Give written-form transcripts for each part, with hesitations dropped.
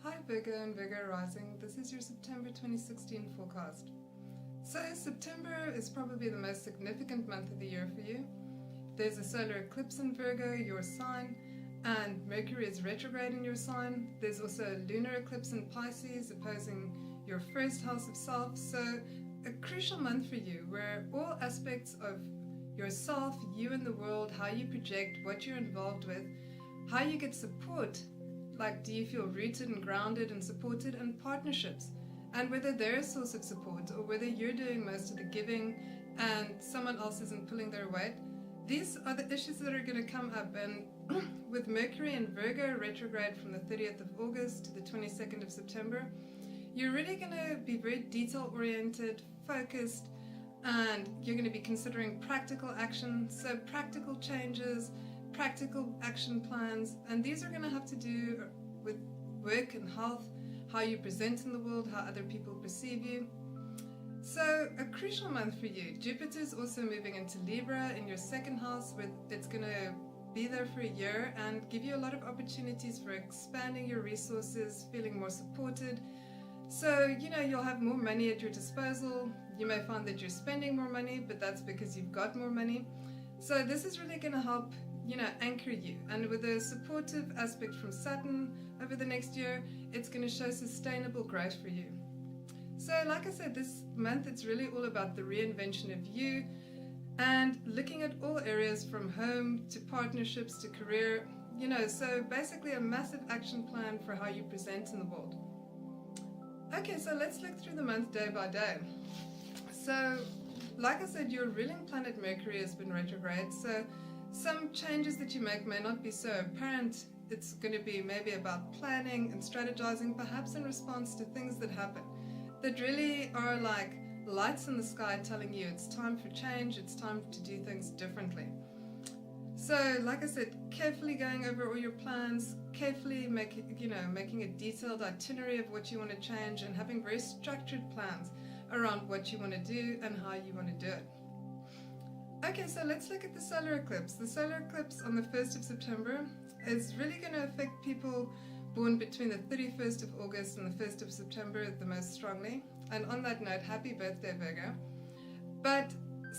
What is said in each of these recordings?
Hi Virgo and Virgo rising, this is your September 2016 forecast. So September is probably the most significant month of the year for you. There's a solar eclipse in Virgo, your sign, and Mercury is retrograde in your sign. There's also a lunar eclipse in Pisces opposing your first house of self. So a crucial month for you where all aspects of yourself, you and the world, how you project, what you're involved with, how you get support. Like, do you feel rooted and grounded and supported, and partnerships, and whether they're a source of support or whether you're doing most of the giving and someone else isn't pulling their weight. These are the issues that are going to come up, and with Mercury and Virgo retrograde from the 30th of August to the 22nd of September, you're really going to be very detail oriented, focused, and you're going to be considering practical action, so practical changes, practical action plans, and these are going to have to do with work and health, how you present in the world, how other people perceive you. So a crucial month for you. Jupiter is also moving into Libra in your second house, where it's going to be there for a year and give you a lot of opportunities for expanding your resources, feeling more supported. So, you'll have more money at your disposal. You may find that you're spending more money, but that's because you've got more money. So this is really going to help anchor you, and with a supportive aspect from Saturn over the next year, it's going to show sustainable growth for you. So like I said, this month it's really all about the reinvention of you and looking at all areas from home to partnerships to career, so basically a massive action plan for how you present in the world. Okay, so let's look through the month day by day. So like I said, your ruling planet Mercury has been retrograde, so some changes that you make may not be so apparent. It's going to be maybe about planning and strategizing, perhaps in response to things that happen that really are like lights in the sky telling you it's time for change, it's time to do things differently. So like I said, carefully going over all your plans, carefully making a detailed itinerary of what you want to change, and having very structured plans around what you want to do and how you want to do it. Okay, so let's look at the solar eclipse. The solar eclipse on the 1st of September is really going to affect people born between the 31st of August and the 1st of September the most strongly. And on that note, happy birthday, Virgo. But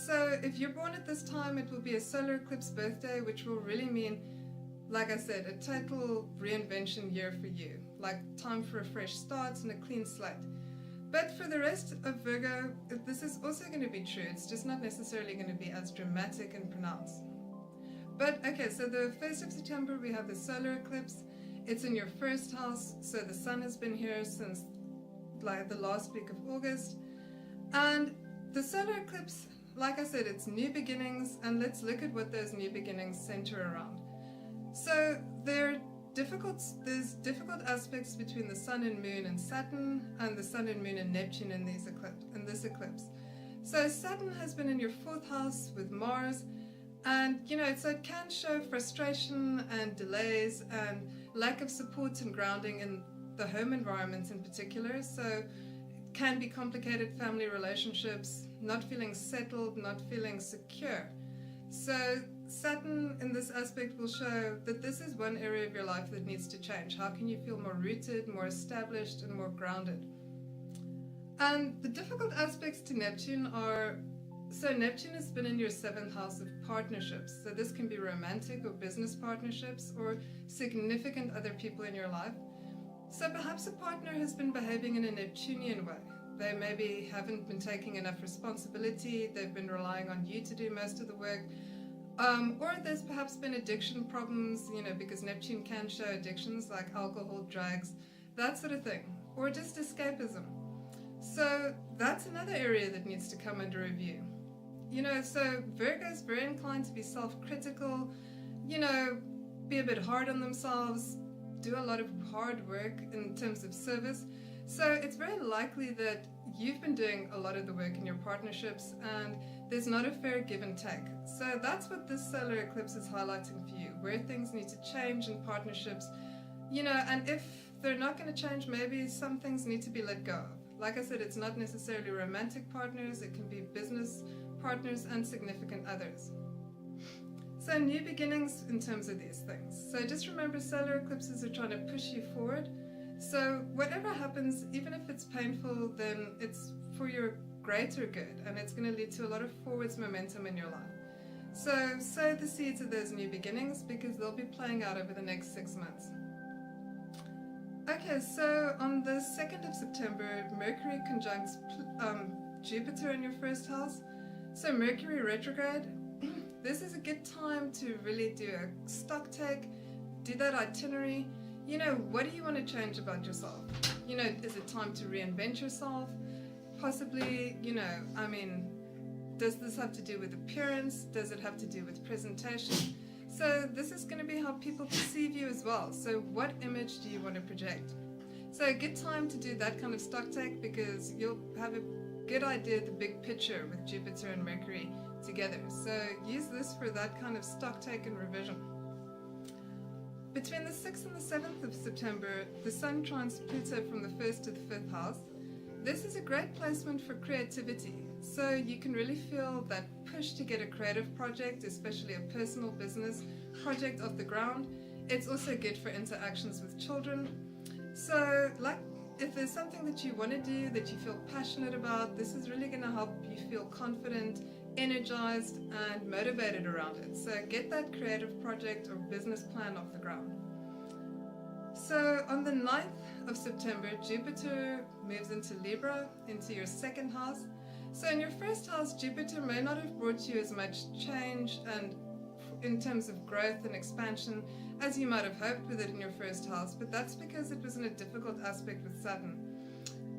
so if you're born at this time, it will be a solar eclipse birthday, which will really mean, like I said, a total reinvention year for you, like time for a fresh start and a clean slate. But for the rest of Virgo, this is also going to be true. It's just not necessarily going to be as dramatic and pronounced. But okay, so the 1st of September we have the solar eclipse. It's in your first house, so the sun has been here since like the last week of August. And the solar eclipse, like I said, it's new beginnings, and let's look at what those new beginnings center around. So there's difficult aspects between the sun and moon and Saturn, and the sun and moon and Neptune in this eclipse. So Saturn has been in your 4th house with Mars, and so it can show frustration and delays and lack of support and grounding in the home environment in particular. So it can be complicated family relationships, not feeling settled, not feeling secure. So Saturn in this aspect will show that this is one area of your life that needs to change. How can you feel more rooted, more established, and more grounded? And the difficult aspects to Neptune are, so Neptune has been in your 7th house of partnerships. So this can be romantic or business partnerships or significant other people in your life. So perhaps a partner has been behaving in a Neptunian way. They maybe haven't been taking enough responsibility, they've been relying on you to do most of the work, or there's perhaps been addiction problems, because Neptune can show addictions like alcohol, drugs, that sort of thing, or just escapism. So that's another area that needs to come under review. So Virgo's very inclined to be self-critical, be a bit hard on themselves, do a lot of hard work in terms of service. So it's very likely that you've been doing a lot of the work in your partnerships and there's not a fair give and take. So that's what this solar eclipse is highlighting for you, where things need to change in partnerships, and if they're not going to change, maybe some things need to be let go of. Like I said, it's not necessarily romantic partners, it can be business partners and significant others. So new beginnings in terms of these things. So just remember, solar eclipses are trying to push you forward. So whatever happens, even if it's painful, then it's for your greater good, and it's going to lead to a lot of forwards momentum in your life. So sow the seeds of those new beginnings, because they'll be playing out over the next 6 months. Okay, so on the 2nd of September, Mercury conjuncts Jupiter in your first house. So Mercury retrograde, this is a good time to really do a stock take, do that itinerary. You know, what do you want to change about yourself? You know, is it time to reinvent yourself? Possibly, you know, I mean, does this have to do with appearance? Does it have to do with presentation? So this is going to be how people perceive you as well. So what image do you want to project? So a good time to do that kind of stock take, because you'll have a good idea of the big picture with Jupiter and Mercury together. So use this for that kind of stock take and revision. Between the 6th and the 7th of September, the Sun trines Pluto from the 1st to the 5th house. This is a great placement for creativity. So you can really feel that push to get a creative project, especially a personal business project off the ground. It's also good for interactions with children. So like, if there's something that you want to do that you feel passionate about, this is really going to help you feel confident, energized, and motivated around it. So get that creative project or business plan off the ground. So on the 9th of September, Jupiter moves into Libra, into your 2nd house. So in your 1st house, Jupiter may not have brought you as much change and in terms of growth and expansion as you might have hoped with it in your 1st house, but that's because it was in a difficult aspect with Saturn.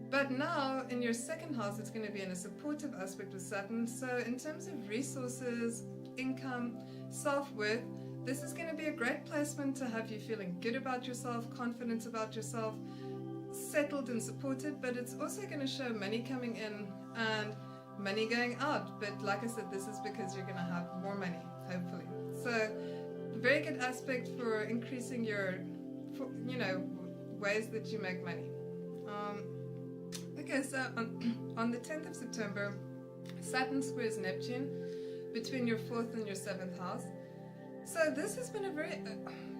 But now in your 2nd house, it's going to be in a supportive aspect with Saturn. So in terms of resources, income, self-worth, this is going to be a great placement to have you feeling good about yourself, confident about yourself, settled and supported. But it's also going to show money coming in and money going out. But like I said, this is because you're going to have more money, hopefully. So very good aspect for increasing your, you know, ways that you make money. Okay, so on the 10th of September, Saturn squares Neptune between your 4th and your 7th house. So this has been a very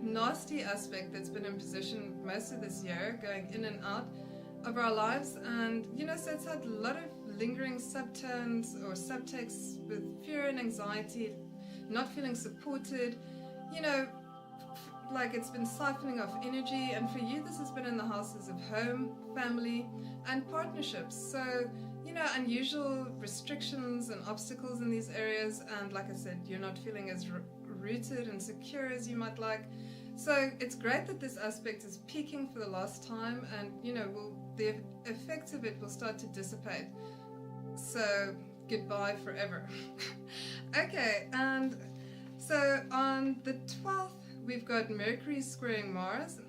nasty aspect that's been in position most of this year, going in and out of our lives. And, you know, so it's had a lot of lingering subtones or subtext with fear and anxiety, not feeling supported, you know, like it's been siphoning off energy. And for you, this has been in the houses of home, family, and partnerships. So, you know, unusual restrictions and obstacles in these areas. And like I said, you're not feeling as rooted and secure as you might like. So it's great that this aspect is peaking for the last time, and, you know, the effects of it will start to dissipate. So goodbye forever. Okay, and so on the 12th, we've got Mercury squaring Mars.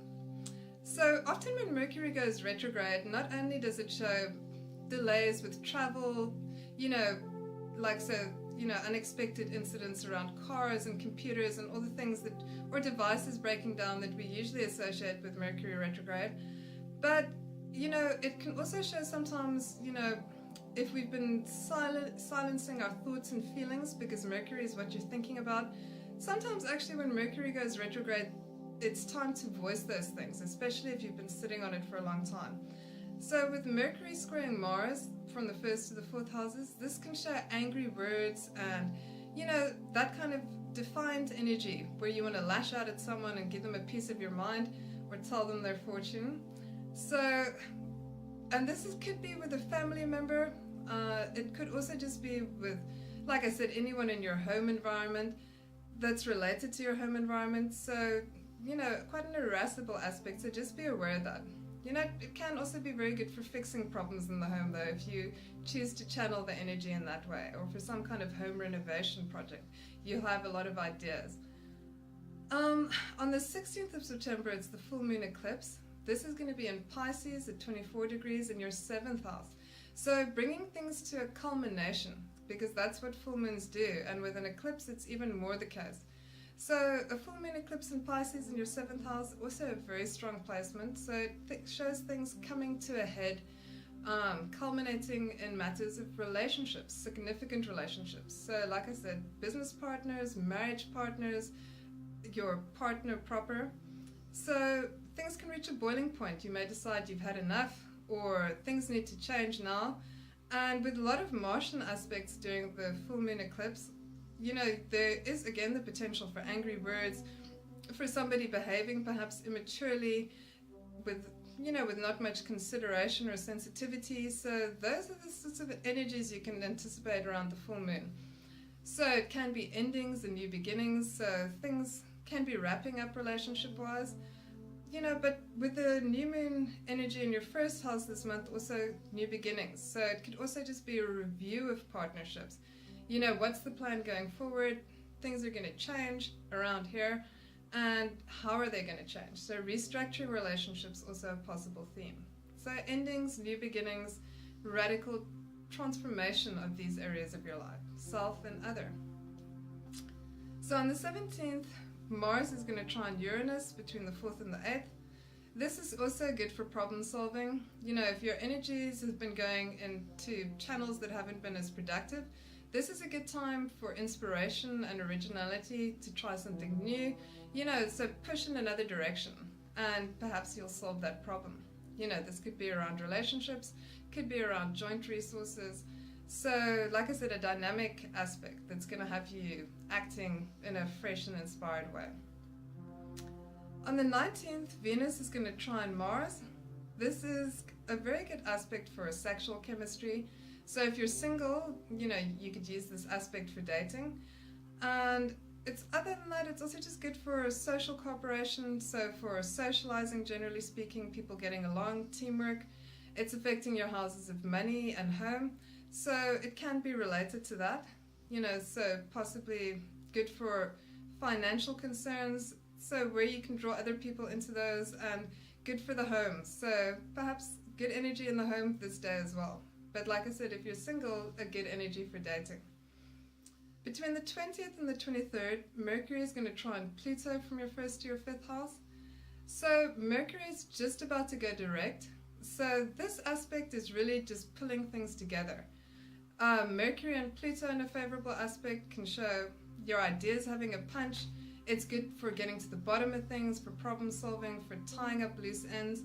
So often when Mercury goes retrograde, not only does it show delays with travel, you know, like, so, you know, unexpected incidents around cars and computers and all the things that, or devices breaking down that we usually associate with Mercury retrograde. But, you know, it can also show sometimes, you know, if we've been silencing our thoughts and feelings because Mercury is what you're thinking about. Sometimes actually when Mercury goes retrograde, it's time to voice those things, especially if you've been sitting on it for a long time. So with Mercury squaring Mars from the 1st to the 4th houses, this can show angry words and, you know, that kind of defiant energy where you want to lash out at someone and give them a piece of your mind or tell them their fortune. So, and this could be with a family member. It could also just be with, like I said, anyone in your home environment that's related to your home environment. So, you know, quite an irascible aspect, so just be aware of that. You know, it can also be very good for fixing problems in the home, though, if you choose to channel the energy in that way, or for some kind of home renovation project. You'll have a lot of ideas. On the 16th of September, it's the full moon eclipse. This is going to be in Pisces at 24 degrees in your 7th house. So bringing things to a culmination, because that's what full moons do, and with an eclipse, it's even more the case. So a full moon eclipse in Pisces in your 7th house, also a very strong placement. So it shows things coming to a head, culminating in matters of relationships, significant relationships. So like I said, business partners, marriage partners, your partner proper. So things can reach a boiling point. You may decide you've had enough or things need to change now. And with a lot of Martian aspects during the full moon eclipse, there is again the potential for angry words, for somebody behaving perhaps immaturely with not much consideration or sensitivity. So those are the sorts of energies you can anticipate around the full moon. So it can be endings and new beginnings, so things can be wrapping up relationship-wise, but with the new moon energy in your first house this month, also new beginnings. So it could also just be a review of partnerships. What's the plan going forward? Things are going to change around here, and how are they going to change? So restructuring relationships, also a possible theme. So endings, new beginnings, radical transformation of these areas of your life, self and other. So on the 17th, Mars is going to trine Uranus between the 4th and the 8th. This is also good for problem solving. If your energies have been going into channels that haven't been as productive, this is a good time for inspiration and originality to try something new, so push in another direction and perhaps you'll solve that problem. This could be around relationships, could be around joint resources. So, like I said, a dynamic aspect that's going to have you acting in a fresh and inspired way. On the 19th, Venus is going to trine Mars. This is a very good aspect for sexual chemistry. So if you're single, you could use this aspect for dating. And other than that, it's also just good for social cooperation. So for socializing, generally speaking, people getting along, teamwork. It's affecting your houses of money and home. So it can be related to that, so possibly good for financial concerns, so where you can draw other people into those, and good for the home. So perhaps good energy in the home this day as well. But like I said, if you're single, a good energy for dating. Between the 20th and the 23rd, Mercury is going to trine Pluto from your 1st to your 5th house. So Mercury is just about to go direct. So this aspect is really just pulling things together. Mercury and Pluto in a favorable aspect can show your ideas having a punch. It's good for getting to the bottom of things, for problem solving, for tying up loose ends.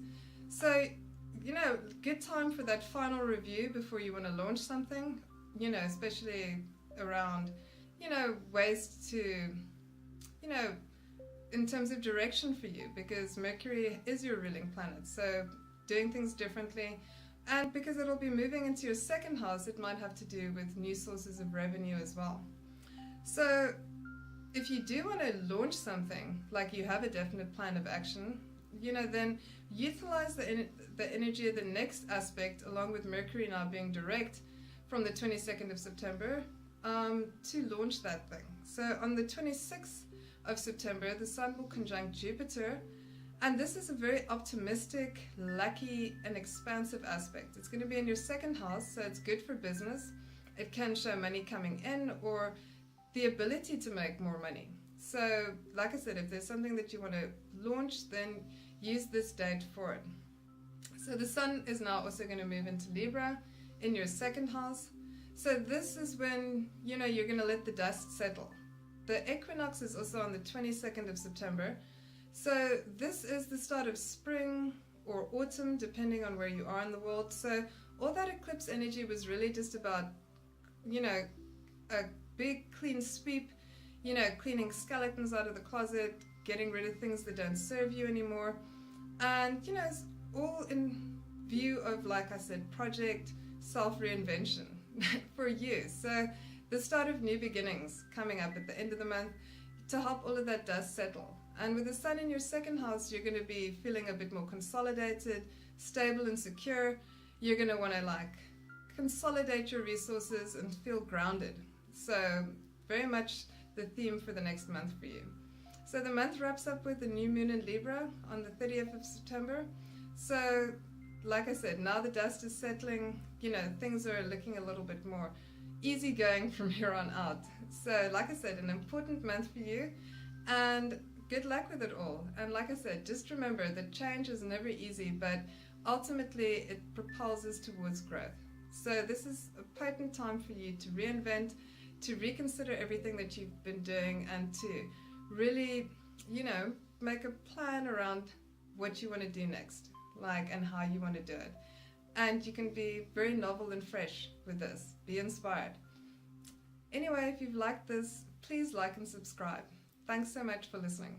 So, good time for that final review before you want to launch something, especially around, ways to, in terms of direction for you, because Mercury is your ruling planet. So doing things differently. And because it'll be moving into your 2nd house, it might have to do with new sources of revenue as well. So if you do want to launch something, like you have a definite plan of action, then utilize the energy of the next aspect, along with Mercury now being direct from the 22nd of September, to launch that thing. So on the 26th of September, the Sun will conjunct Jupiter. And this is a very optimistic, lucky, and expansive aspect. It's going to be in your 2nd house, so it's good for business. It can show money coming in or the ability to make more money. So, like I said, if there's something that you want to launch, then use this date for it. So the Sun is now also going to move into Libra in your 2nd house. So this is when, you're going to let the dust settle. The equinox is also on the 22nd of September. So this is the start of spring or autumn, depending on where you are in the world. So all that eclipse energy was really just about, a big clean sweep, cleaning skeletons out of the closet, getting rid of things that don't serve you anymore. And, it's all in view of, like I said, project self-reinvention for you. So the start of new beginnings coming up at the end of the month to help all of that dust settle. And with the Sun in your 2nd house, you're going to be feeling a bit more consolidated, stable and secure. You're going to want to consolidate your resources and feel grounded. So very much the theme for the next month for you. So the month wraps up with the new moon in Libra on the 30th of September. So like I said, now the dust is settling, things are looking a little bit more easygoing from here on out. So like I said, an important month for you, and good luck with it all. And like I said, just remember that change is never easy, but ultimately it propels us towards growth. So this is a potent time for you to reinvent, to reconsider everything that you've been doing, and to really, make a plan around what you want to do next, like, and how you want to do it. And you can be very novel and fresh with this. Be inspired. Anyway, if you've liked this, please like and subscribe. Thanks so much for listening.